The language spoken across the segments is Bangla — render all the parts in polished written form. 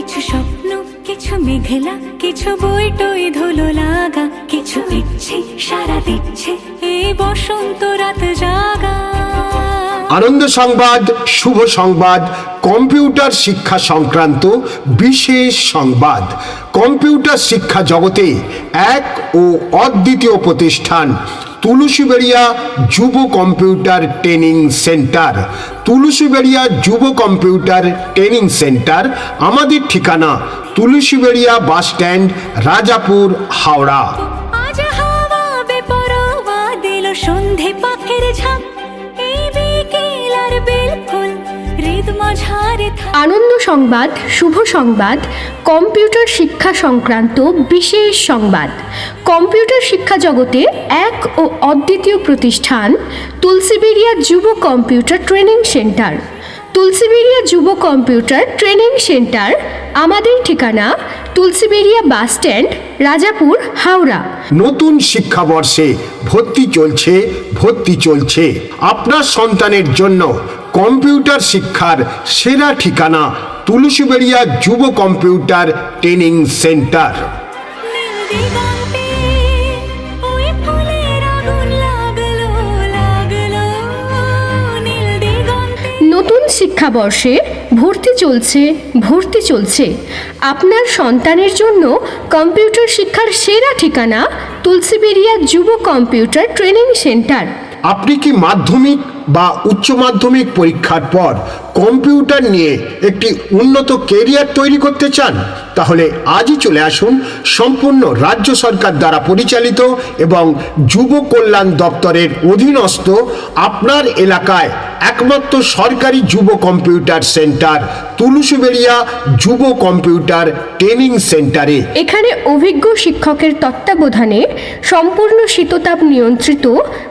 কিছু স্বপ্ন, কিছু মেঘলা, কিছু বই টই ধুলো লাগা, কিছু ইচ্ছে সারা দিচ্ছে এই বসন্ত রাত জাগা। আনন্দ সংবাদ, শুভ সংবাদ, কম্পিউটার শিক্ষা সংক্রান্ত বিশেষ সংবাদ। কম্পিউটার শিক্ষা জগতে এক ও অদ্বিতীয় প্রতিষ্ঠান তুলসীবেড়িয়া যুব কম্পিউটার ট্রেনিং সেন্টার। তুলসীবেড়িয়া যুব কম্পিউটার ট্রেনিং সেন্টার আমাদের ঠিকানা তুলসীবেড়িয়া বাস স্ট্যান্ড, রাজাপুর, হাওড়া। আজ হাওয়া বেপরোয়া দিল সন্ধে পাখির ঝাঁক, এই বিকেল আর বিলকুল হৃদ মাঝারে আনন্দ সংবাদ, শুভ সংবাদ, কম্পিউটার শিক্ষা সংক্রান্ত বিশেষ সংবাদ। কম্পিউটার শিক্ষা জগতে এক ও অদ্বিতীয় প্রতিষ্ঠান তুলসীবেড়িয়া যুব কম্পিউটার ট্রেনিং সেন্টার। তুলসীবেড়িয়া যুব কম্পিউটার ট্রেনিং সেন্টার আমাদের ঠিকানা তুলসীবেড়িয়া বাস স্ট্যান্ড, রাজাপুর, হাওড়া। নতুন শিক্ষাবর্ষে ভর্তি চলছে। আপনার সন্তানের জন্য কম্পিউটার শিক্ষার সেরা ঠিকানা তুলসীবেড়িয়া যুব কম্পিউটার ট্রেনিং সেন্টার। নীল দিগন্তে ওই ফুলের আগুন লাগলো লাগলো, নীল দিগন্তে নতুন শিক্ষাবর্ষে ভর্তি চলছে। আপনার সন্তানের জন্য কম্পিউটার শিক্ষার সেরা ঠিকানা তুলসীবেড়িয়া যুব কম্পিউটার ট্রেনিং সেন্টার। আপনি কি মাধ্যমিক বা উচ্চ মাধ্যমিক পরীক্ষার পর কম্পিউটার নিয়ে একটি উন্নত কেরিয়ার তৈরি করতে চান? তাহলে আজই চলে আসুন সম্পূর্ণ রাজ্য সরকার দ্বারা পরিচালিত এবং যুব কল্যাণ দপ্তরের অধীনস্থ আপনার এলাকায় একমাত্র সরকারি যুব কম্পিউটার সেন্টার তুলসীবেড়িয়া যুব কম্পিউটার ট্রেনিং সেন্টারে। এখানে অভিজ্ঞ শিক্ষকের তত্ত্বাবধানে সম্পূর্ণ শীততাপ নিয়ন্ত্রিত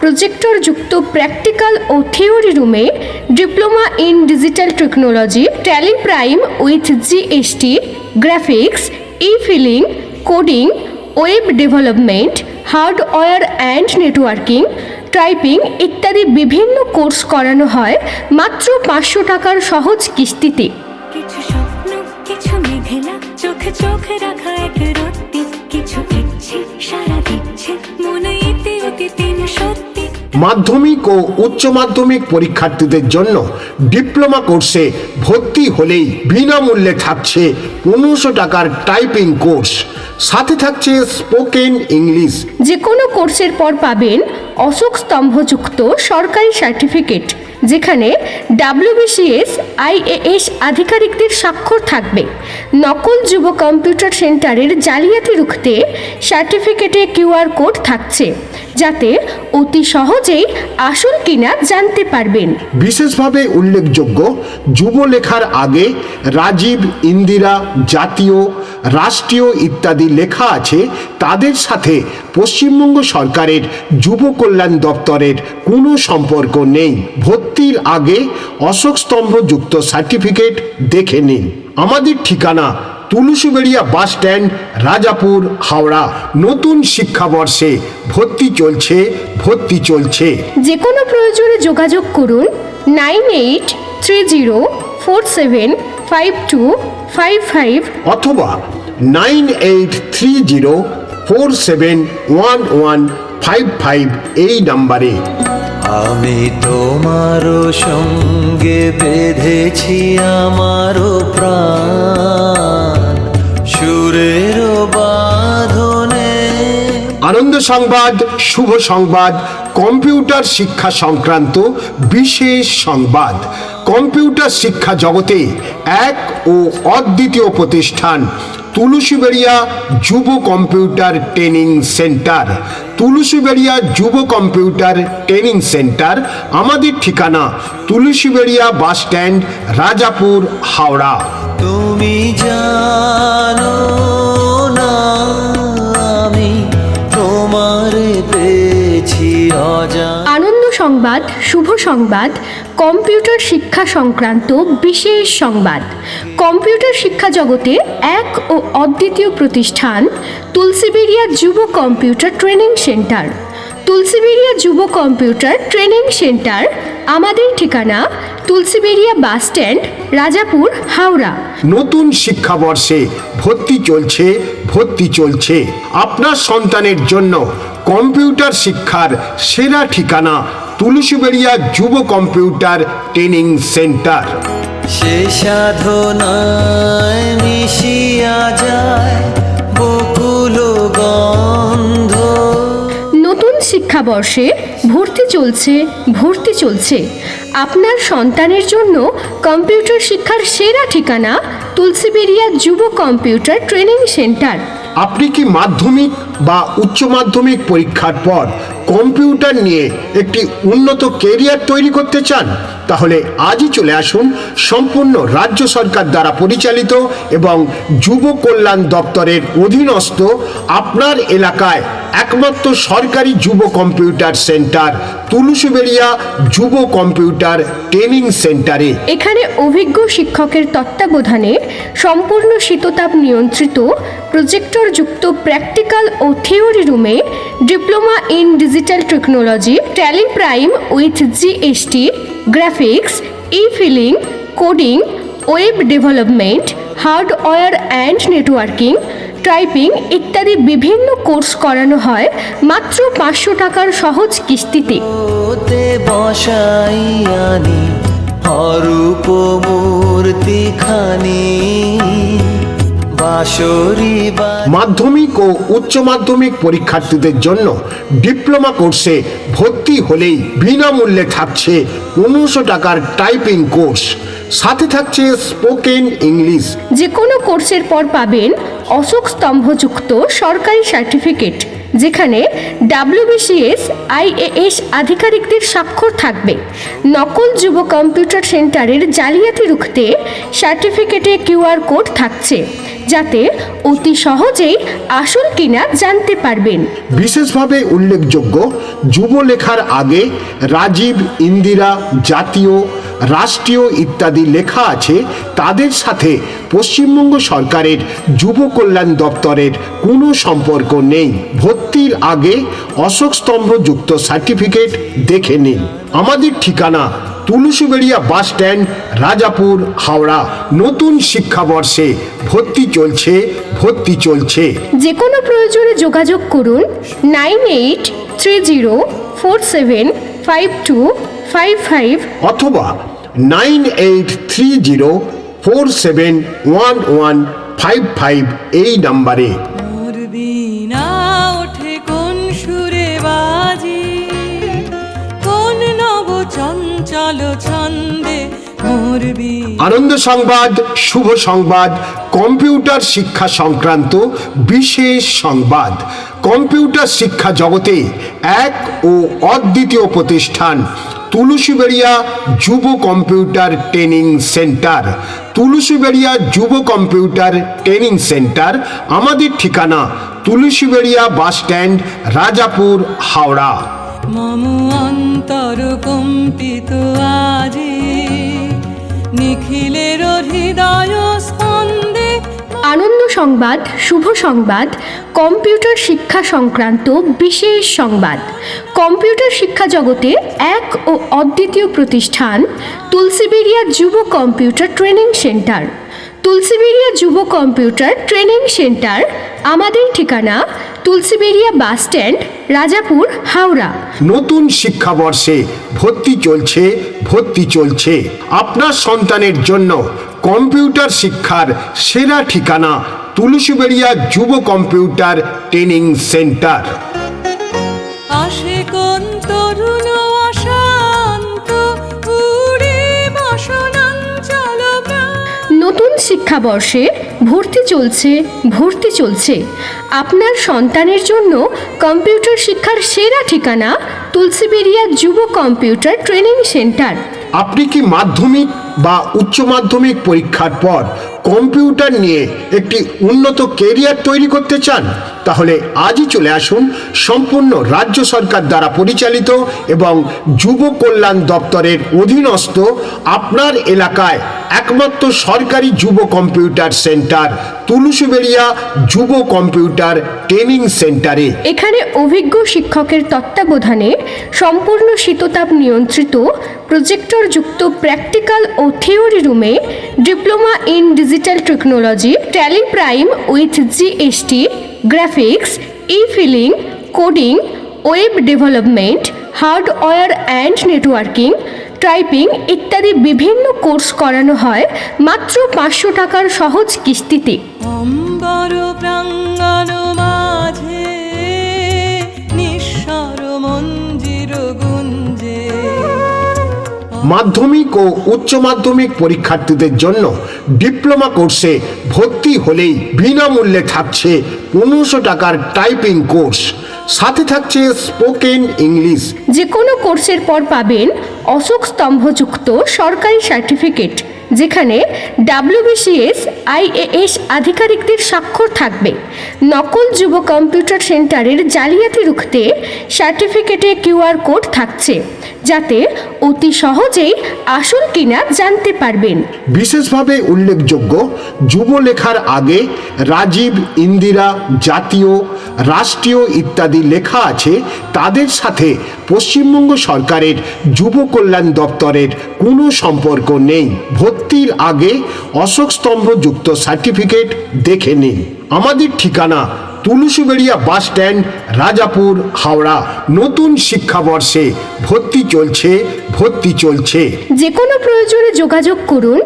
প্রজেক্টরযুক্ত প্র্যাকটিক্যাল ও থিওরি রুমে diploma in digital technology, Tally prime with GST, graphics, e-filing, coding, web development, hardware and networking, typing ইত্যাদি বিভিন্ন কোর্স করানো হয় মাত্র 500 টাকার সহজ কিস্তিতে। কিছু স্বপ্ন, কিছু মেঘলা, চোখে রাখা এক রত্তি, কিছু ইচ্ছে সারা দিচ্ছে মনে ইতি অতি তিন সত্যি। মাধ্যমিক ও উচ্চ মাধ্যমিক পরীক্ষার্থীদের জন্য ডিপ্লোমা কোর্সে ভর্তি হলেই বিনামূল্যে থাকছে 1500 টাকার টাইপিং কোর্স, সাথে থাকছে স্পোকেন ইংলিশ। যে কোনো কোর্সের পর পাবেন অশোক স্তম্ভযুক্ত সরকারি সার্টিফিকেট, যেখানে WBCS, IAS আধিকারিকদের স্বাক্ষর থাকবে। নকল যুব কম্পিউটার সেন্টারের জালিয়াতি রুখতে সার্টিফিকেটে QR কোড থাকছে, যাতে অতি সহজেই আসল কিনা জানতে পারবেন। বিশেষভাবে উল্লেখযোগ্য, যুব লেখার আগে রাজীব, ইন্দিরা, জাতীয়, রাষ্ট্রীয় ইত্যাদি লেখা আছে। তাদের সাথে পশ্চিমবঙ্গ সরকারের যুব কল্যাণ দপ্তরের কোনো সম্পর্ক নেই। ভর্তির আগে অশোক স্তম্ভযুক্ত সার্টিফিকেট দেখে নিন। আমাদের ঠিকানা তুলসীবেড়িয়া বাস স্ট্যান্ড, রাজাপুর, হাওড়া। নতুন শিক্ষাবর্ষে ভর্তি চলছে। যে কোনো প্রয়োজনে যোগাযোগ করুন 9830475255 অথবা 9830471155 এই নাম্বারে। আমি তোমারও সঙ্গে বেঁধেছি আমারও প্রাণ সুরের বাঁধনে। আনন্দ সংবাদ, শুভ সংবাদ, কম্পিউটার শিক্ষা সংক্রান্ত বিশেষ সংবাদ। কম্পিউটার শিক্ষা জগতে এক ও অদ্বিতীয় প্রতিষ্ঠান তুলসীবেড়িয়া যুব কম্পিউটার ট্রেনিং সেন্টার। তুলসীবেড়িয়া যুব কম্পিউটার ট্রেনিং সেন্টার আমাদের ঠিকানা তুলসীবেড়িয়া বাস স্ট্যান্ড, রাজাপুর, হাওড়া। তুমি জানো না আমি তোমারে পেয়েছি অজানা। আনন্দ সংবাদ, শুভ সংবাদ, কম্পিউটার শিক্ষা সংক্রান্ত বিশেষ সংবাদ। কম্পিউটার শিক্ষা জগতে এক ও অদ্বিতীয় প্রতিষ্ঠান তুলসীবেড়িয়া যুব কম্পিউটার ট্রেনিং সেন্টার। তুলসীবেড়িয়া যুব কম্পিউটার ট্রেনিং সেন্টার আমাদের ঠিকানা তুলসীবেড়িয়া বাস স্ট্যান্ড, রাজাপুর, হাওড়া। নতুন শিক্ষাবর্ষে ভর্তি চলছে। আপনার সন্তানের জন্য কম্পিউটার শিক্ষার সেরা ঠিকানা তুলসীবেড়িয়া যুব কম্পিউটার ট্রেনিং সেন্টার। সে সাধনায় মিশিয়া যায় বকুল গন্ধ। নতুন শিক্ষাবর্ষে ভর্তি চলছে। আপনার সন্তানের জন্য কম্পিউটার শিক্ষার সেরা ঠিকানা তুলসীবেড়িয়া যুব কম্পিউটার ট্রেনিং সেন্টার। আপনি কি মাধ্যমিক বা উচ্চ মাধ্যমিক পরীক্ষার পর কম্পিউটার নিয়ে একটি উন্নত কেরিয়ার তৈরি করতে চান? তাহলে আজই চলে আসুন সম্পূর্ণ রাজ্য সরকার দ্বারা পরিচালিত এবং যুব কল্যাণ দপ্তরের অধীনস্থ আপনার এলাকায় একমাত্র সরকারি যুব কম্পিউটার সেন্টার তুলসীবেড়িয়া যুব কম্পিউটার ট্রেনিং সেন্টারে। এখানে অভিজ্ঞ শিক্ষকের তত্ত্বাবধানে সম্পূর্ণ শীততাপ নিয়ন্ত্রিত প্রজেক্টরযুক্ত প্র্যাকটিক্যাল ও থিওরি রুমে diploma in digital technology, Tally prime with GST, graphics, e-filing, coding, web development, hardware and networking, typing ইত্যাদি বিভিন্ন কোর্স করানো হয় মাত্র 500 টাকার সহজ কিস্তিতে। ওতে বসাইয়ানি অরূপ মূর্তি খানি বাঁশরি মাধ্যমিক ও উচ্চ মাধ্যমিক পরীক্ষার্থীদের জন্য ডিপ্লোমা কোর্সে ভর্তি হলেই বিনামূল্যে থাকছে 1500 টাকার টাইপিং কোর্স, সাথে থাকছে স্পোকেন ইংলিশ। যে কোনো কোর্সের পর পাবেন অশোক স্তম্ভযুক্ত সরকারি সার্টিফিকেট, যেখানে WBCS, IAS আধিকারিকদের স্বাক্ষর থাকবে। নকল যুব কম্পিউটার সেন্টারের জালিয়াতি রুখতে সার্টিফিকেটে QR কোড থাকছে, যাতে অতি সহজেই আসল কিনা জানতে পারবেন। বিশেষভাবে উল্লেখযোগ্য, যুব লেখার আগে রাজীব, ইন্দিরা, জাতীয়, রাষ্ট্রীয় ইত্যাদি লেখা আছে। তাদের সাথে পশ্চিমবঙ্গ সরকারের যুব কল্যাণ দপ্তরের কোনো সম্পর্ক নেই। ভর্তির আগে অশোক স্তম্ভযুক্ত সার্টিফিকেট দেখে নিন। আমাদের ঠিকানা তুলসীবেড়িয়া বাস স্ট্যান্ড, রাজাপুর, হাওড়া। নতুন শিক্ষাবর্ষে ভর্তি চলছে। যে কোনো প্রয়োজনে যোগাযোগ করুন 9830475255 অথবা 9830471155 এই নাম্বারে। মোর বীণা ওঠে কোন সুরে বাজি, কোন নব চঞ্চল ছন্দে মোর বীণা। আনন্দ সংবাদ, শুভ সংবাদ, কম্পিউটার শিক্ষা সংক্রান্ত বিশেষ সংবাদ। কম্পিউটার শিক্ষা জগতে এক ও অদ্বিতীয় প্রতিষ্ঠান তুলসীবেড়িয়া যুব কম্পিউটার ট্রেনিং সেন্টার। তুলসীবেড়িয়া যুব কম্পিউটার ট্রেনিং সেন্টার। আমাদের ঠিকানা তুলসীবেড়িয়া বাস স্ট্যান্ড, রাজাপুর, হাওড়া। মম অন্তর কম্পিত আজি, নিখিলের হৃদয় স্পন্দে। আনন্দ সংবাদ, শুভ সংবাদ, কম্পিউটার শিক্ষা সংক্রান্ত বিশেষ সংবাদ। কম্পিউটার শিক্ষা জগতে এক ও অদ্বিতীয় প্রতিষ্ঠান তুলসীবেড়িয়া যুব কম্পিউটার ট্রেনিং সেন্টার। তুলসীবেড়িয়া যুব কম্পিউটার ট্রেনিং সেন্টার। আমাদের ঠিকানা তুলসীবেড়িয়া বাস স্ট্যান্ড, রাজাপুর, হাওড়া। নতুন শিক্ষাবর্ষে ভর্তি চলছে। আপনার সন্তানের জন্য কম্পিউটার শিক্ষার সেরা ঠিকানা তুলসীবেড়িয়া যুব কম্পিউটার ট্রেনিং সেন্টার। আসে কোন তরুণ অশান্ত উড়ে বসনাঞ্চল প্রাণ। নতুন শিক্ষাবর্ষে ভর্তি চলছে। আপনার সন্তানের জন্য কম্পিউটার শিক্ষার সেরা ঠিকানা তুলসীবেড়িয়া যুব কম্পিউটার ট্রেনিং সেন্টার। আপনি কি মাধ্যমিক বা উচ্চ মাধ্যমিক পরীক্ষার পর কম্পিউটার নিয়ে একটি উন্নত কেরিয়ার তৈরি করতে চান, তাহলে আজই চলে আসুন সম্পূর্ণ রাজ্য সরকার দ্বারা পরিচালিত এবং যুব কল্যাণ দপ্তরের অধীনস্থ আপনার এলাকায় একমাত্র সরকারি যুব কম্পিউটার সেন্টার তুলসীবেড়িয়া যুব কম্পিউটার ট্রেনিং সেন্টারে। এখানে অভিজ্ঞ শিক্ষকের তত্ত্বাবধানে সম্পূর্ণ শীততাপ নিয়ন্ত্রিত প্রজেক্টরযুক্ত প্র্যাকটিক্যাল ও থিওরি রুমে diploma in digital technology, Tally prime with GST, graphics, e-filing, coding, web development, hardware and networking, typing ইত্যাদি বিভিন্ন কোর্স করানো হয় মাত্র 500 টাকার সহজ কিস্তিতে। অম্বর প্রাঙ্গণ মাঝে নিঃস্বর মঞ্জির গুঞ্জে। মাধ্যমিক ও উচ্চ মাধ্যমিক পরীক্ষার্থীদের জন্য ডিপ্লোমা কোর্সে ভর্তি হলেই বিনামূল্যে থাকছে 1500 টাকার টাইপিং কোর্স, সাথে থাকছে স্পোকেন ইংলিশ। যে কোনো কোর্সের পর পাবেন অশোক স্তম্ভযুক্ত সরকারি সার্টিফিকেট, যেখানে WBCS IAS আধিকারিকদের স্বাক্ষর থাকবে। নকল যুব কম্পিউটার সেন্টারের জালিয়াতি রুখতে সার্টিফিকেটে QR কোড থাকছে, যাতে অতি সহজেই আসল কিনা জানতে পারবেন। বিশেষভাবে উল্লেখযোগ্য, যুব লেখার আগে রাজীব, ইন্দিরা, জাতীয়, রাষ্ট্রীয় ইত্যাদি লেখা আছে, তাদের সাথে পশ্চিমবঙ্গ সরকারের যুব কল্যাণ দপ্তরের কোনো সম্পর্ক নেই। ভর্তির আগে অশোক স্তম্ভযুক্ত সার্টিফিকেট দেখে নিন। আমাদের ঠিকানা তুলসীবেড়িয়া বাস স্ট্যান্ড, রাজাপুর, হাওড়া। নতুন শিক্ষাবর্ষে ভর্তি চলছে। যে কোনো প্রয়োজনে যোগাযোগ করুন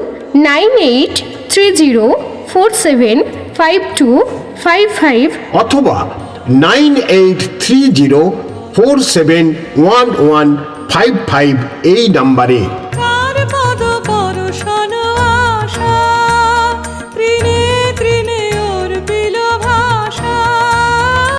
9830475255 অথবা 9830471155 এই নাম্বারে।